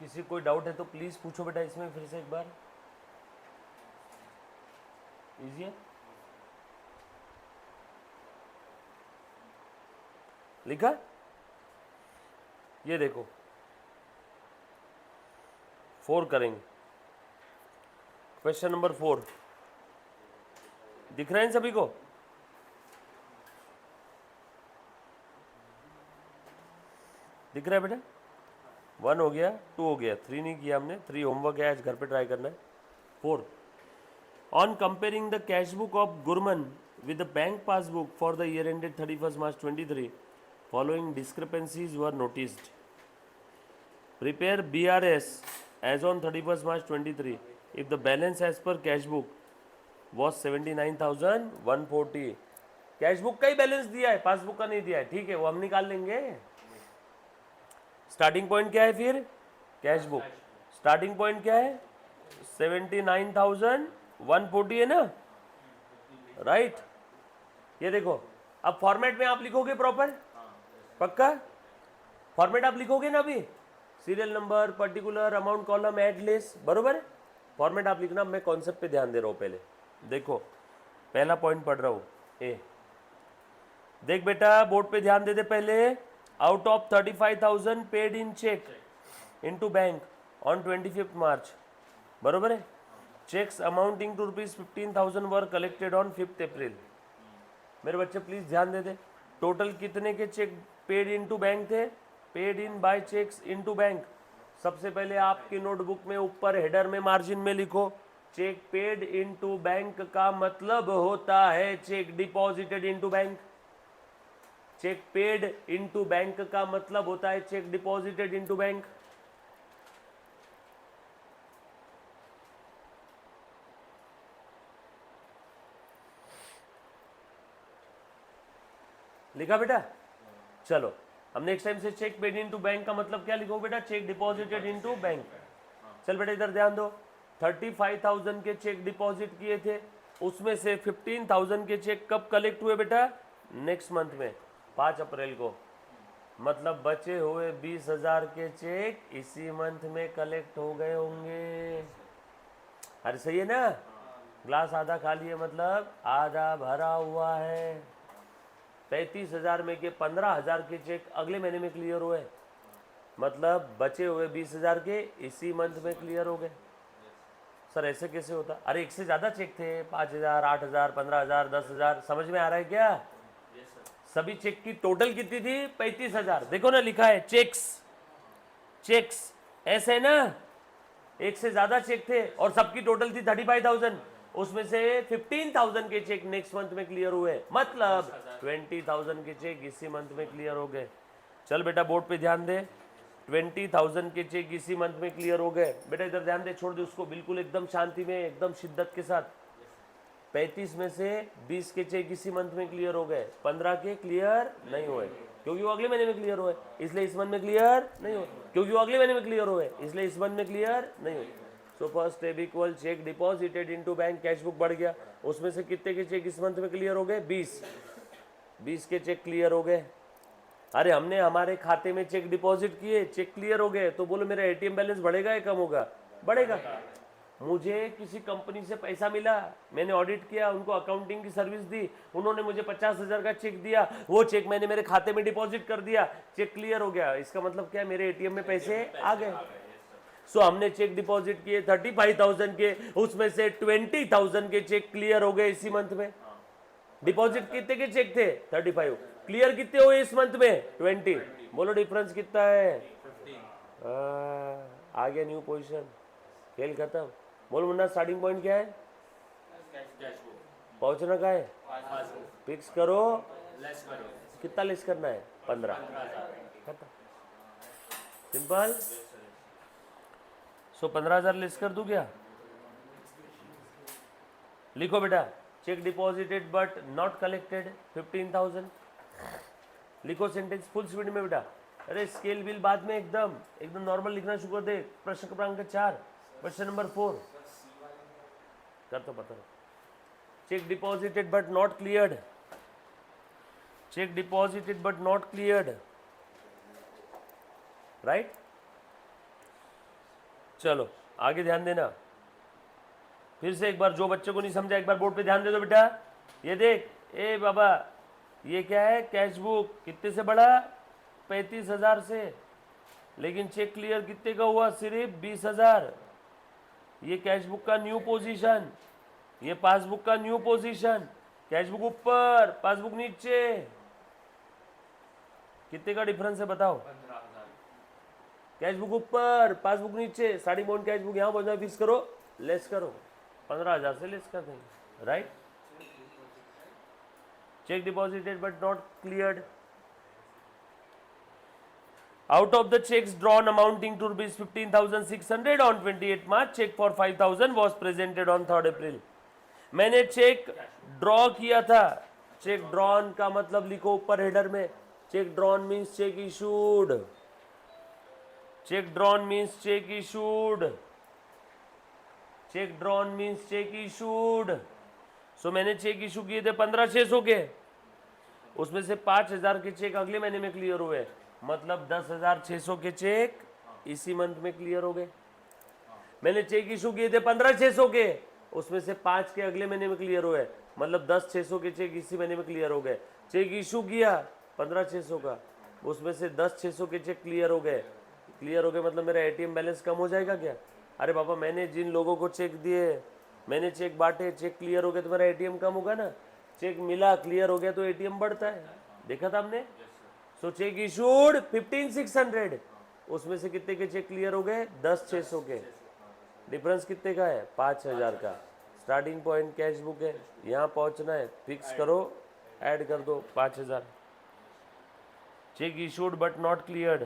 किसी कोई डाउट है तो प्लीज पूछो बेटा इसमें फिर से एक बार। इजी है। लिखा। ये देखो 4 करेंगे, क्वेश्चन नंबर 4 दिख रहे हैं सभी को? दिख रहा है बेटा? 1 हो गया, 2 हो गया, 3 नहीं किया हमने, 3 होमवर्क है, आज घर पे ट्राई करना है। 4 on comparing the cash book of Gurman with the bank passbook for the year ended 31st March 23, following discrepancies were noticed. Prepare BRS as on 31st March 23 if the balance as per cash book was 79,140. Cash book का ही balance दिया है, passbook का नहीं दिया है, ठीक है वो हम निकाल लेंगे। स्टार्टिंग पॉइंट क्या है फिर? Cash book. स्टार्टिंग पॉइंट क्या है? 79,140 है ना, राइट ये देखो अब फॉर्मेट में आप लिखोगे प्रॉपर, पक्का फॉर्मेट आप लिखोगे ना अभी, serial number, particular, amount, column, add, less, बरोबर है फॉर्मेट आप लिखना। मैं कॉन्सेप्ट पे ध्यान दे रहा हूँ। पहले देखो पहला पॉइंट पढ़ रहा हूँ, ए देख बेटा बोर्ड पे ध्यान दे दे। पहले out of 35,000 paid in cheque, into bank on 25th March. बरोबर है. Checks amounting to rupees 15,000 were collected on 5th April. मेरे बच्चे प्लीज ध्यान दे दे. टोटल कितने के चेक पेड इनटू बैंक थे? Paid in by cheques into bank. सबसे पहले आपकी नोटबुक में ऊपर हेडर में मार्जिन में लिखो, चेक पेड इनटू बैंक का मतलब होता है cheque deposited into bank. Cheque paid into bank का मतलब होता है चेक डिपॉजिटेड इनटू बैंक. लिखा बेटा? चलो अब नेक्स्ट टाइम से चेक पेड इनटू बैंक का मतलब क्या लिखो बेटा? Cheque deposited into bank. चल बेटा इधर ध्यान दो. 35,000 के चेक डिपॉजिट किए थे, उसमें से 15,000 के चेक कब कलेक्ट हुए बेटा? नेक्स्ट मंथ में 5 अप्रैल को. मतलब बचे हुए 20,000 के चेक इसी मंथ में कलेक्ट हो गए होंगे. अरे सही है ना? ग्लास आधा खाली है मतलब आधा भरा हुआ है. 35,000 में के 15,000 के चेक अगले महीने में क्लियर हुए, मतलब बचे हुए 20,000 के इसी मंथ में क्लियर हो गए. सर ऐसे कैसे होता? अरे एक से ज़्यादा चेक थे, 5,000, 8,000, 15,000, 10,000. समझ में आ रहा है क्या? सभी चेक की टोटल कितनी थी? 35,000. देखो ना लिखा है चेक्स. चेक्स ऐसे है ना? एक से ज़्यादा चेक थे और सबकी टोटल थी 35,000. उसमें से 15,000 के चेक नेक्स्ट मंथ में क्लियर हुए, मतलब 20,000 के चेक इसी मंथ में क्लियर हो गए. चल बेटा बोर्ड पे ध्यान दे. 20,000 के चेक इसी मंथ में क्लियर हो गए. बेटा इधर ध्यान दे, छोड़ दे उसको बिल्कुल एकदम शांति में, एकदम शिद्दत के साथ. 35 में से 20 के चेक इसी मंथ में क्लियर हो गए, 15 के क्लियर नहीं हुए क्योंकि वो अगले महीने में क्लियर हुए, इसलिए इस मंथ में क्लियर नहीं हुए. क्योंकि वो अगले महीने में क्लियर हुए, इसलिए इस मंथ में क्लियर नहीं हुए. So first step equal check deposited into bank. Cash book बढ़ गया, उसमें से कितने के चेक इस मंथ में क्लियर हो गए? 20 के चेक क्लियर हो गए. अरे हमने हमारे खाते में चेक डिपॉजिट किए, चेक क्लियर हो गए, तो बोलो मेरा एटीएम बैलेंस बढ़ेगा या कम होगा? बढ़ेगा. मुझे किसी कंपनी से पैसा मिला, मैंने ऑडिट किया, उनको अकाउंटिंग की सर्विस दी, उन्होंने मुझे 50,000 का चेक दिया, वो चेक मैंने मेरे खाते में डिपॉजिट कर दिया, चेक क्लियर हो गया. इसका मतलब क्या? मेरे एटीएम में पैसे आ गए. सो हमने चेक डिपॉजिट किए 35,000 के, उसमें से 20,000 के चेक क्लियर हो गए इसी मंथ में. डिपॉजिट कितने के चेक थे? 35. क्लियर कितने हुए इस मंथ में? 20. बोलो डिफरेंस कितना है? 15. आ गया न्यू पोजीशन, खेल खत्म. बोलो मुन्ना स्टार्टिंग पॉइंट क्या है? पहुंचना का है? फिक्स करो. कितना लेस करना है? 15. खत्म. सिंपल. सो 15,000 लेस कर दूं क्या? लिखो बेटा cheque deposited but not collected 15,000. लिखो सेंटेंस फुल स्पीड में बेटा. अरे स्केल बिल बाद में एकदम नॉर्मल लिखना शुरू कर दे. प्रश्न क्रमांक 4, क्वेश्चन नंबर 4 कर तो पता. Check deposited but not cleared. Check deposited but not cleared. Right. चलो आगे ध्यान देना. फिर से एक बार, जो बच्चे को नहीं समझा एक बार बोर्ड पे ध्यान दे दो बेटा. ये देख, ए बाबा ये क्या है? Cash book. कितने से बढ़ा? 35,000 से. लेकिन चेक क्लियर कितने का हुआ? सिर्फ 20,000. ये कैश बुक का न्यू पोजीशन, ये पासबुक का न्यू पोजीशन. कैश बुक ऊपर, पासबुक नीचे. कितने का डिफरेंस है बताओ? 15,000. कैश बुक ऊपर, पासबुक नीचे. स्टार्टिंग पॉइंट कैश बुक यहाँ पहुंचा, फिक्स करो, लेस करो. 15,000 से लेस कर देंगे. Right. Check deposited but not cleared. Out of the checks drawn amounting to rupees 15,600 on 28 March, check for 5,000 was presented on 3rd April. मैंने check draw किया था. चेक ड्रॉन का मतलब लिखो ऊपर हेडर में. Cheque drawn means cheque issued. Cheque drawn means cheque issued. Cheque drawn means cheque issued. So मैंने cheque issue किए थे 15,600 के, उसमें से 5,000 के चेक अगले महीने में क्लियर हुए, मतलब 10,600 के चेक इसी मंथ में क्लियर हो गए. मैंने चेक इशू किए थे 15,600 के, उसमें से 5 के अगले महीने में क्लियर हुए, मतलब 10,600 के चेक इसी महीने में क्लियर हो गए. चेक इशू किया 15,600 का, उसमें से 10,600 के चेक क्लियर हो गए, क्लियर हो गया मतलब मेरा एटीएम बैलेंस कम हो जाएगा क्या? अरे बाबा मैंने जिन लोगों को चेक दिए, मैंने चेक बांटे, चेक क्लियर हो गया तो मेरा एटीएम कम होगा ना। चेक मिला क्लियर हो गया तो एटीएम बढ़ता है, देखा था हमने। सो चेक इशूड 15,600, उसमें से कितने के चेक क्लियर हो गए? 10,600 के। डिफरेंस कितने का है? 5,000 का। स्टार्टिंग पॉइंट कैश बुक है, यहाँ पहुँचना है, फिक्स करो, ऐड कर दो 5,000। Cheque issued but not cleared,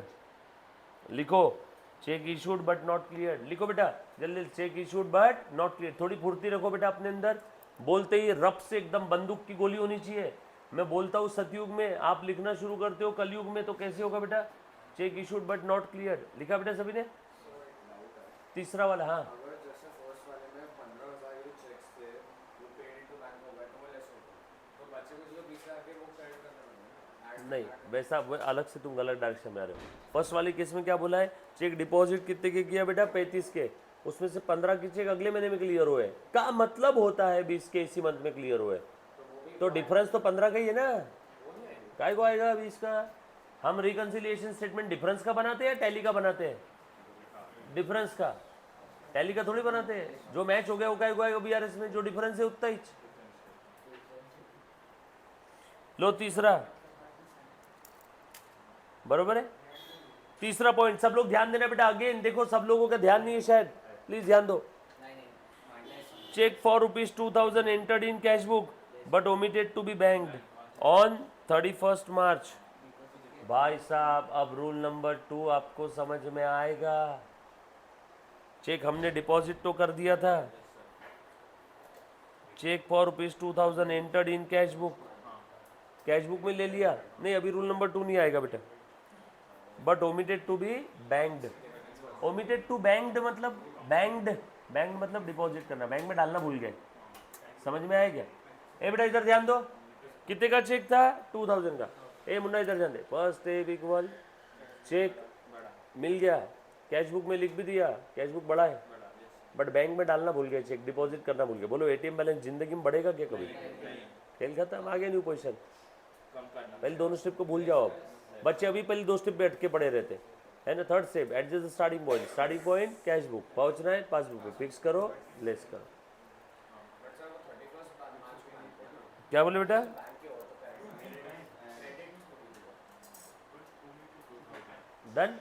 लिखो cheque issued but not cleared, लिखो बेटा जल्दी। Cheque issued but not clear, थोड़ी फुर्ती रखो बेटा अपने अंदर। बोलते ही रफ से एकदम बंदूक की गोली होनी चाहिए। मैं बोलता हूँ सतयुग में, आप लिखना शुरू करते हो कलयुग में, तो कैसे होगा बेटा? Check issued but not cleared, लिखा बेटा सभी ने? तीसरा वाला, हाँ अगर जैसे फर्स्ट वाले में 15,000 जो चेक्स थे वो पेड इनटू बैंक हो गए तो वो लेस होगा, तो बच्चे को जो 20,000 के वो क्रेडिट करना पड़ेगा। नहीं, वैसा अलग से तुम गलत डायरेक्शन में आ रहे हो। फर्स्ट वाली केस में क्या बोला है? चेक डिपॉजिट कितने के किया बेटा? 35 के, उसमें से 15 की चेक अगले महीने में क्लियर हुए, का मतलब होता है 20 के इसी मंथ में क्लियर हुए, तो डिफरेंस तो 15 का ही है ना, काय को आएगा 20 का? हम रिकंसिलिएशन स्टेटमेंट डिफरेंस का बनाते हैं, टैली का बनाते हैं? डिफरेंस का, टैली का थोड़ी बनाते हैं। जो मैच हो गया वो काय को आएगा बीआरएस में, जो डिफरेंस है उतना ही। लो तीसरा, बरोबर है। तीसरा पॉइंट सब लोग ध्यान देना बेटा। अगेन देखो सब लोगों का ध्यान नहीं है शायद, प्लीज ध्यान दो। Cheque for ₹2,000 entered in cash book but omitted to be banked on 31 March. भाई साहब अब रूल नंबर 2 आपको समझ में आएगा। चेक हमने डिपॉजिट तो कर दिया था, cheque for ₹2,000 entered in cash book, cash book में ले लिया, नहीं अभी रूल नंबर 2 नहीं आएगा बेटा। But omitted to be banked, omitted to banked मतलब बैंक्ड, बैंक मतलब डिपॉजिट करना, बैंक में डालना भूल गए, समझ में आया क्या? ए बेटा इधर ध्यान दो, कितने का चेक था? 2,000 का। ए मुन्ना इधर ध्यान दे, फर्स्ट ए इक्वल चेक मिल गया, कैश बुक में लिख भी दिया, कैश बुक बड़ा है, बट बैंक में डालना भूल गए, चेक डिपॉजिट करना भूल गए। बोलो एटीएम बैलेंस जिंदगी में बढ़ेगा क्या कभी? खेल खत्म, आगे न्यू पोजीशन। पहले दोनों स्टेप को भूल जाओ। बच्चे अभी पहले 2 स्टेप पे अटके पड़े रहते है ना। Third step adjust starting point, starting point cash book, पहुंचना है पासबुक पे, फिक्स करो, लेस करो। क्या बोले बेटा? डन।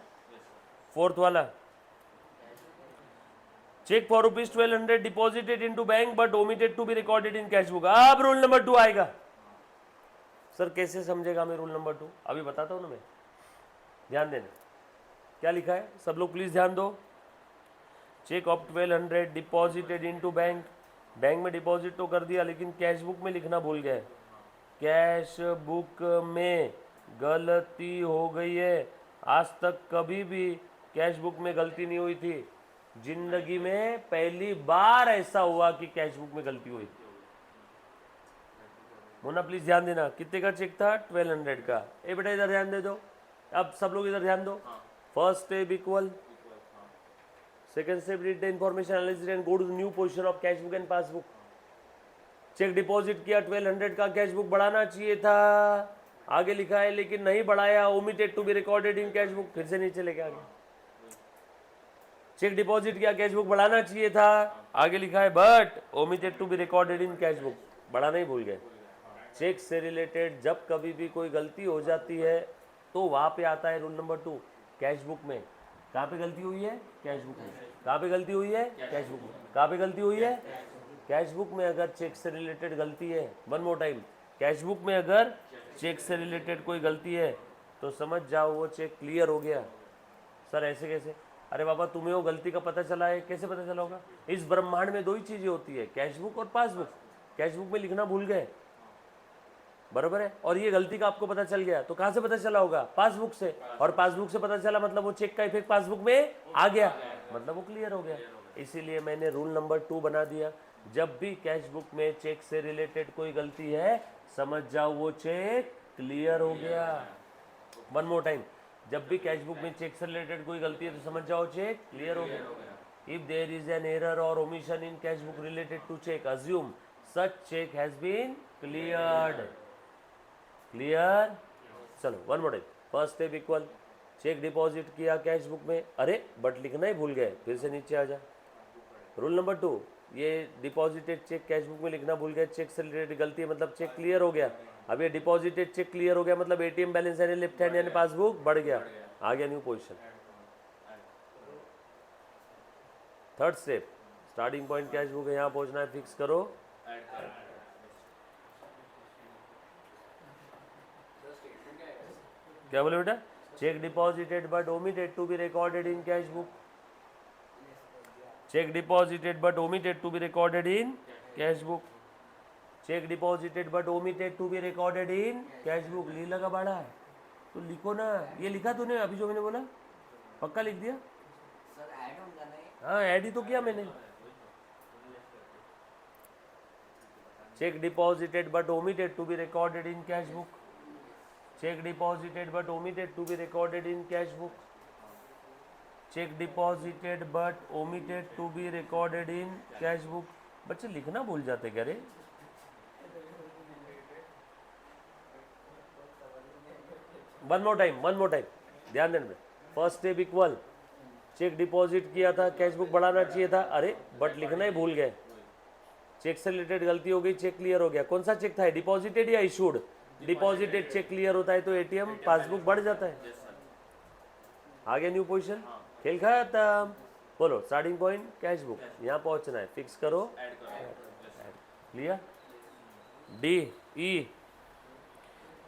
फोर्थ वाला, cheque for ₹1,200 deposited into bank but omitted to be recorded in cash book. अब रूल नंबर 2 आएगा। सर कैसे समझेगा मैं रूल नंबर 2? अभी बताता हूँ ना मैं, ध्यान देना। क्या लिखा है सब लोग प्लीज ध्यान दो। Cheque of 1,200 deposited into bank, bank में डिपॉजिट तो कर दिया लेकिन कैश बुक में लिखना भूल गए, कैश बुक में गलती हो गई है। आज तक कभी भी कैश बुक में गलती नहीं हुई थी, जिंदगी में पहली बार ऐसा हुआ कि कैश बुक में गलती हुई। मोना प्लीज ध्यान देना, कितने का चेक था? 1,200 का। ए बेटा इधर ध्यान दे दो, अब सब लोग इधर ध्यान दो। First step equal, second step read the information analysis and go to the new position of cash book and passbook. Cheque deposit किया 1,200 का, कैश बुक बढ़ाना चाहिए था, आगे लिखा है लेकिन नहीं बढ़ाया, omitted to be recorded in cash book. फिर से नीचे लेके आगे, चेक डिपॉजिट किया, कैश बुक बढ़ाना चाहिए था, आगे लिखा है but omitted to be recorded in cash book, बढ़ाना ही भूल गए। चेक से रिलेटेड जब कभी भी कोई गलती हो जाती है तो वहाँ पे आता है रूल नंबर 2 कैश बुक में। कहाँ पे गलती हुई है? कैश बुक में। कहाँ पे गलती हुई है? कैश बुक में। कहाँ पे गलती हुई है? कैश बुक में। अगर चेक से रिलेटेड गलती है, one more time, cash book में अगर चेक से रिलेटेड कोई गलती है तो समझ जाओ वो चेक क्लियर हो गया। सर ऐसे कैसे? अरे बाबा तुम्हें वो गलती का पता चला है, कैसे पता चला होगा? इस ब्रह्मांड में 2 ही चीज़ें होती है, कैश बुक और पासबुक। कैश बुक में लिखना भूल गए, बरोबर है, और ये गलती का आपको पता चल गया तो कहाँ से पता चला होगा? पासबुक से। और पासबुक से पता चला मतलब वो चेक का इफेक्ट पासबुक में आ गया, मतलब वो क्लियर हो गया। इसीलिए मैंने रूल नंबर 2 बना दिया, जब भी कैश बुक में चेक से रिलेटेड कोई गलती है समझ जाओ वो चेक क्लियर हो गया। वन मोर टाइम, जब भी कैश बुक में चेक से रिलेटेड कोई गलती है तो समझ जाओ चेक क्लियर हो गया। If there is an error और omission in cash book related to cheque, assume such cheque has been cleared. Clear? चलो one more time, first step equal cheque deposit किया कैश बुक में, अरे but लिखना ही भूल गए, फिर से नीचे आ जा। रूल नंबर 2, ये डिपॉजिटेड चेक कैश बुक में लिखना भूल गए, चेक से रिलेटेड गलती है मतलब चेक क्लियर हो गया। अब ये डिपॉजिटेड चेक क्लियर हो गया मतलब एटीएम बैलेंस यानी लेफ्ट हैंड यानी पासबुक बढ़ गया, आ गया new position. Third step, starting point cash book है, यहाँ पहुंचना है, फिक्स करो। ऐड कर क्या बोले बेटा? Cheque deposited but omitted to be recorded in cash book. Cheque deposited but omitted to be recorded in cash book. Cheque deposited but omitted to be recorded in cash book. ली लगा बाड़ा है तो लिखो ना, ये लिखा तूने अभी जो मैंने बोला, पक्का लिख दिया? सर ऐड होगा नहीं। हाँ ऐड ही तो किया मैंने। Cheque deposited but omitted to be recorded in cash book. Cheque deposited but omitted to be recorded in cash book. Cheque deposited but omitted to be recorded in cash book. बच्चे लिखना भूल जाते क्या रे? One more time ध्यान देना। First step equal, cheque deposit किया था, कैश बुक बढ़ाना चाहिए था, अरे बट लिखना ही भूल गए, चेक से रिलेटेड गलती हो गई, चेक क्लियर हो गया। कौन सा चेक था, डिपॉजिटेड या इशूड? डिपॉजिटेड चेक क्लियर होता है तो एटीएम पासबुक बढ़ जाता है, आ गया न्यू पोजीशन, खेल खत्म। बोलो स्टार्टिंग पॉइंट कैश बुक, यहाँ पहुंचना है, फिक्स करो, clear. D E,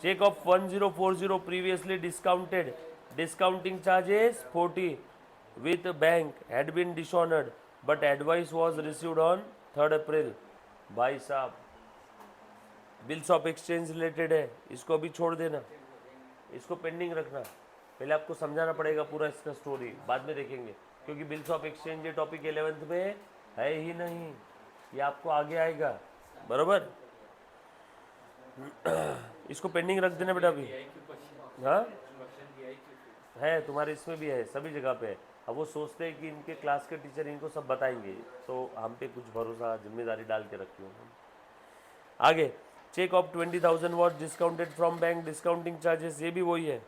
cheque of 1040 previously discounted, discounting charges 40 with bank had been dishonored but advice was received on 3rd April। भाई साहब बिल्स ऑफ एक्सचेंज रिलेटेड है, इसको अभी छोड़ देना, इसको पेंडिंग रखना, पहले आपको समझाना पड़ेगा पूरा इसका स्टोरी, बाद में देखेंगे, क्योंकि बिल्स ऑफ एक्सचेंज ये टॉपिक 11th में है ही नहीं, ये आपको आगे आएगा, बराबर। इसको पेंडिंग रख देना बेटा अभी। हाँ है, तुम्हारे इसमें भी है, सभी जगह पे है। अब वो सोचते हैं कि इनके क्लास के टीचर इनको सब बताएंगे, तो हम पे कुछ भरोसा जिम्मेदारी डाल के रखी हूँ। आगे, cheque of 20,000 was discounted from bank, discounting charges, ये भी वही है।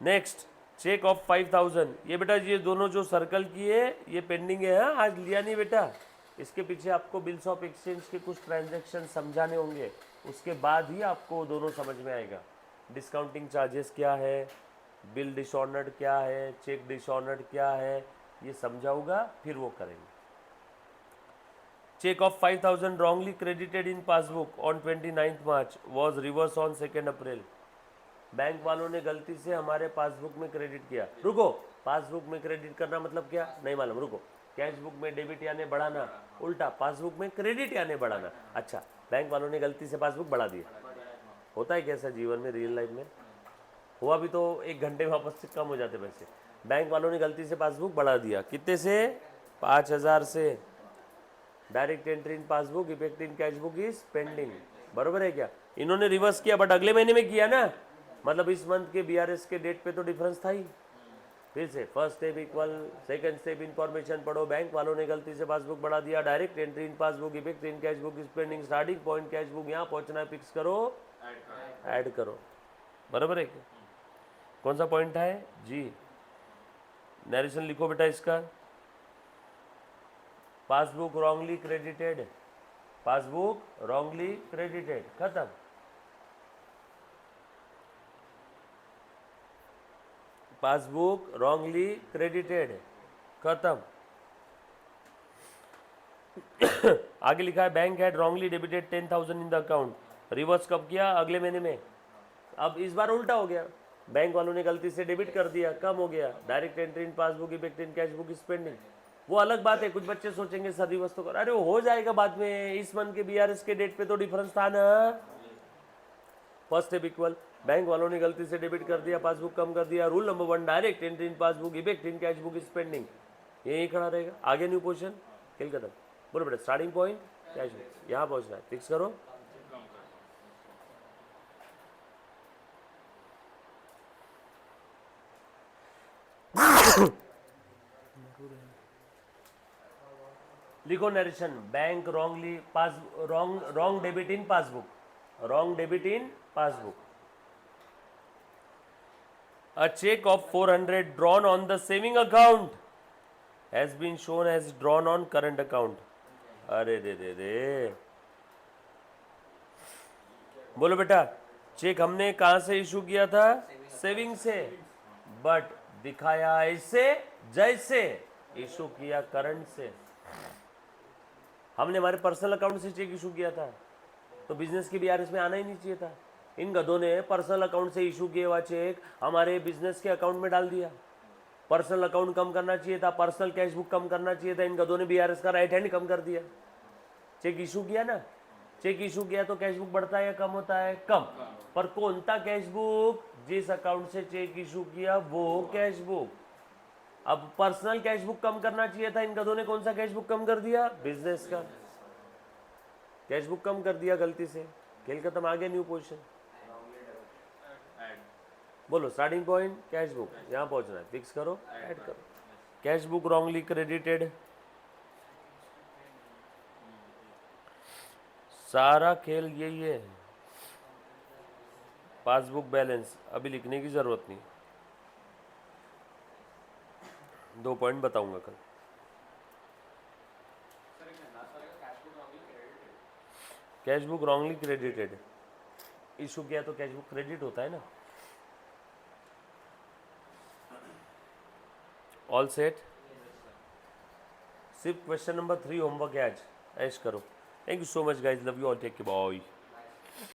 नेक्स्ट, चेक ऑफ 5,000, ये बेटा ये दोनों जो सर्कल किए ये पेंडिंग है, हाँ आज लिया नहीं बेटा, इसके पीछे आपको बिल्स ऑफ एक्सचेंज के कुछ ट्रांजैक्शन समझाने होंगे, उसके बाद ही आपको दोनों समझ में आएगा। डिस्काउंटिंग चार्जेस क्या है, बिल डिसऑनर्ड क्या है, चेक डिसऑनर्ड क्या है, ये समझाऊंगा, फिर वो करेंगे। Cheque of 5,000 wrongly credited in passbook on 29 March was reverse on 2 April. Bank वालों ने गलती से हमारे पासबुक में क्रेडिट किया। रुको, पासबुक में क्रेडिट करना मतलब क्या, नहीं मालूम, रुको। कैश बुक में डेबिट यानी बढ़ाना, उल्टा पासबुक में क्रेडिट यानी बढ़ाना। अच्छा, बैंक वालों ने गलती से पासबुक बढ़ा दिया। होता है कैसा जीवन में, रियल लाइफ में हुआ भी तो 1 घंटे में वापस से कम हो जाते पैसे। बैंक वालों ने गलती से पासबुक बढ़ा दिया, कितने से, 5,000 से। Direct entry in passbook effect in cash book is pending, बरोबर है क्या? इन्होंने रिवर्स किया बट अगले महीने में किया ना, मतलब इस मंथ के BRS के डेट पे तो डिफरेंस था ही। फिर से first step equal, second step information पढ़ो, बैंक वालों ने गलती से पासबुक बढ़ा दिया, direct entry in passbook effect in cash book is pending, starting point cash book, यहाँ पहुंचना है, फिक्स करो, ऐड करो, बराबर है क्या? कौन सा पॉइंट है जी? नरेशन लिखो बेटा इसका। Passbook wrongly credited, passbook wrongly credited, खत्म। पासबुक रॉन्गली क्रेडिटेड, खत्म। आगे लिखा है bank had wrongly debited 10,000 in the account, reverse कब किया, अगले महीने में। अब इस बार उल्टा हो गया, बैंक वालों ने गलती से डेबिट कर दिया, कम हो गया, direct entry in passbook effect in cash book is pending. वो अलग बात है, कुछ बच्चे सोचेंगे सर रिवर्स तो कर, अरे वो हो जाएगा बाद में, इस मंथ के BRS के डेट पे तो डिफरेंस था ना। फर्स्ट स्टेप इक्वल, बैंक वालों ने गलती से डेबिट कर दिया, पासबुक कम कर दिया। Rule number 1, direct entry in passbook effect in cash book is pending, यही खड़ा रहेगा। आगे न्यू पोजीशन, खेल खत्म। बोलो बेटा स्टार्टिंग पॉइंट कैश बुक, यहाँ पहुंचना है, फिक्स करो। लिखो narration, bank wrongly pass wrong debit in passbook, wrong debit in passbook. A check of 400 drawn on the saving account has been shown as drawn on current account. अरे रे बोलो बेटा, check हमने कहाँ से इशू किया था? सेविंग से, बट दिखाया ऐसे जैसे इशू किया करंट से। हमने हमारे पर्सनल अकाउंट से चेक इशू किया था, तो बिजनेस के बीआरएस में आना ही नहीं चाहिए था। इन गधों ने पर्सनल अकाउंट से इशू किया हुआ चेक हमारे बिजनेस के अकाउंट में डाल दिया। पर्सनल अकाउंट कम करना चाहिए था, पर्सनल कैश बुक कम करना चाहिए था, इन गधों ने बीआरएस का राइट हैंड कम कर दिया। चेक इशू किया ना, चेक इशू किया तो कैश बुक बढ़ता है या कम होता है? कम। पर कौन सा कैश बुक? जिस अकाउंट से चेक इशू किया वो कैश बुक। अब पर्सनल कैश बुक कम करना चाहिए था, इन गधों ने कौन सा कैश बुक कम कर दिया? बिजनेस का कैश बुक कम कर दिया गलती से। खेल खत्म, आ गया न्यू पोजीशन। बोलो स्टार्टिंग पॉइंट कैश बुक, यहाँ पहुंचना है, फिक्स करो, ऐड करो। कैश बुक रॉन्गली क्रेडिटेड, सारा खेल यही है। पासबुक बैलेंस अभी लिखने की जरूरत नहीं, 2 पॉइंट बताऊंगा कल। Cash book wrongly credited, issue किया तो कैश बुक क्रेडिट होता है ना। All set? सिर्फ क्वेश्चन नंबर 3 होमवर्क है आज, ऐश करो। Thank you so much guys, love you all, take care, bye.